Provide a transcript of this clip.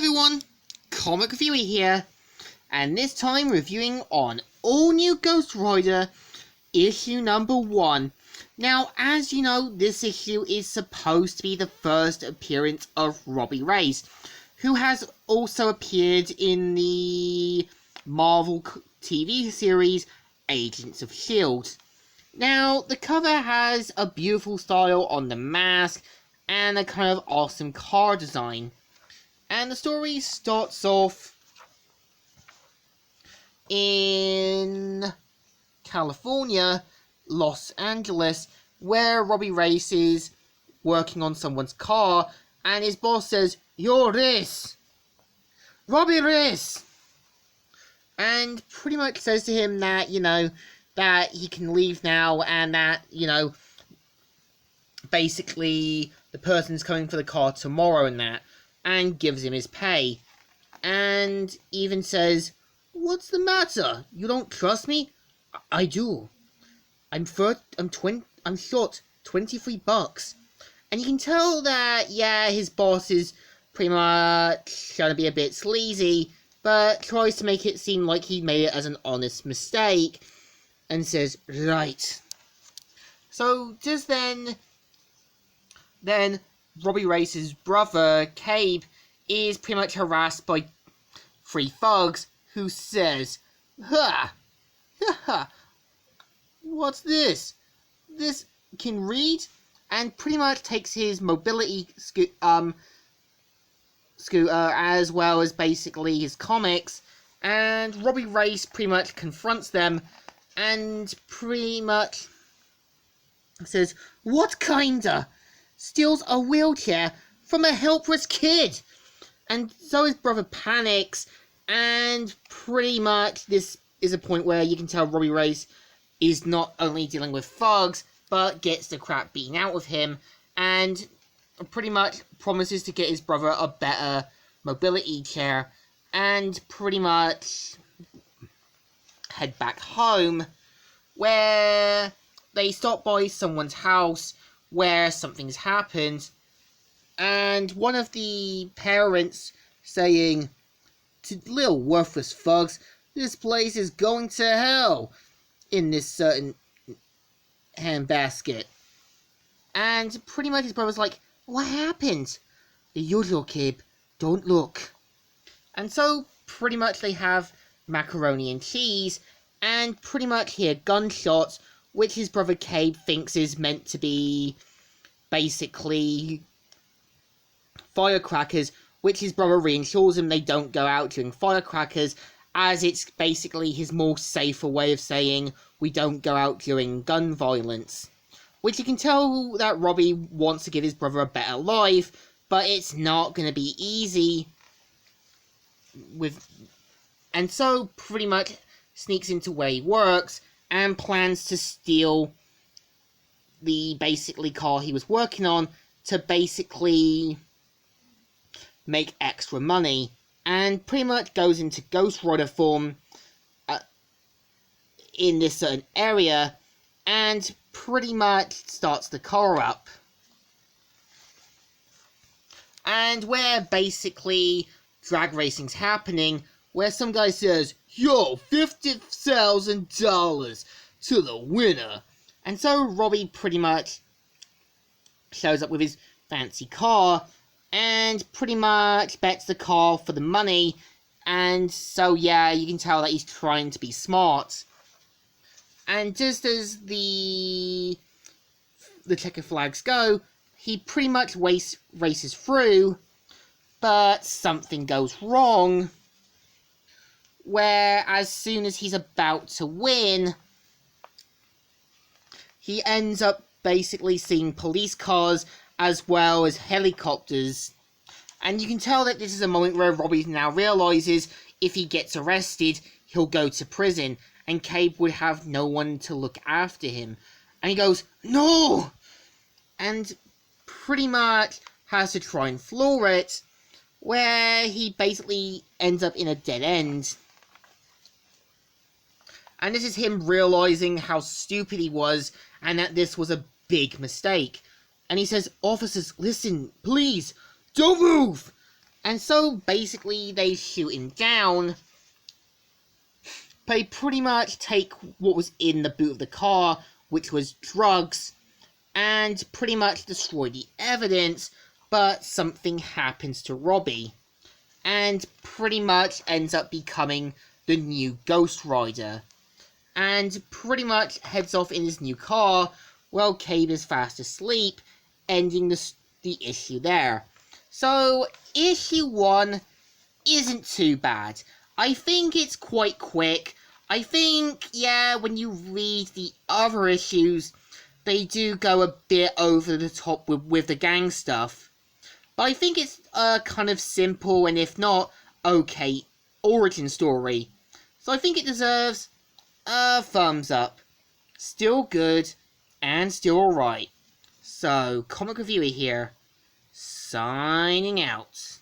everyone, Comic Reviewer here, and this time reviewing on all new Ghost Rider issue number 1. Now, as you know, this issue is supposed to be the first appearance of Robbie Reyes, who has also appeared in the Marvel TV series Agents of S.H.I.E.L.D. Now, the cover has a beautiful style on the mask and a kind of awesome car design. And the story starts off in California, Los Angeles, where Robbie Reyes is working on someone's car, and his boss says, "You're Reyes! Robbie Reyes!" And pretty much says to him that, that he can leave now, and that, basically the person's coming for the car tomorrow and that, and gives him his pay. And even says, "What's the matter? You don't trust me?" "I do. I'm short $23. And you can tell that, his boss is pretty much trying to be a bit sleazy, but tries to make it seem like he made it as an honest mistake, and says, "Right." So, just then Robbie Reyes' brother, Cabe, is pretty much harassed by 3 thugs, who says, "Ha! Ha ha! What's this? This can read?" And pretty much takes his mobility scooter, as well as basically his comics, and Robbie Reyes pretty much confronts them, and pretty much says, "What kinda?" Steals a wheelchair from a helpless kid. And so his brother panics, and pretty much this is a point where you can tell Robbie Reyes is not only dealing with thugs, but gets the crap beaten out of him, and pretty much promises to get his brother a better mobility chair, and pretty much head back home, where they stop by someone's house where something's happened, and one of the parents saying, "To little worthless thugs, this place is going to hell in this certain handbasket." And pretty much his brother's like, "What happened?" "The usual, kid, don't look." And so pretty much they have macaroni and cheese, and pretty much hear gunshots, which his brother Cabe thinks is meant to be basically firecrackers, which his brother reassures him they don't go out during firecrackers, as it's basically his more safer way of saying we don't go out during gun violence. Which you can tell that Robbie wants to give his brother a better life, but it's not going to be easy and so pretty much sneaks into where he works and plans to steal the basically car he was working on to basically make extra money, and pretty much goes into Ghost Rider form in this certain area, and pretty much starts the car up. And where basically drag racing's happening, where some guy says, "Yo, $50,000 to the winner." And so Robbie pretty much shows up with his fancy car, and pretty much bets the car for the money, and so you can tell that he's trying to be smart. And just as the checker flags go, he pretty much races through, but something goes wrong, where as soon as he's about to win, he ends up basically seeing police cars as well as helicopters. And you can tell that this is a moment where Robbie now realises if he gets arrested, he'll go to prison, and Cabe would have no one to look after him. And he goes, "No!" And pretty much has to try and floor it, where he basically ends up in a dead end. And this is him realising how stupid he was, and that this was a big mistake. And he says, "Officers, listen, please, don't move!" And so basically they shoot him down. They pretty much take what was in the boot of the car, which was drugs, and pretty much destroy the evidence, but something happens to Robbie, and pretty much ends up becoming the new Ghost Rider, and pretty much heads off in his new car while Cabe is fast asleep, ending the issue there. So, issue 1 isn't too bad. I think it's quite quick. I think, yeah, when you read the other issues, they do go a bit over the top with the gang stuff. But I think it's a kind of simple, and if not, okay, origin story. So I think it deserves a thumbs up. Still good, and still alright. So, Comic Reviewer here, signing out.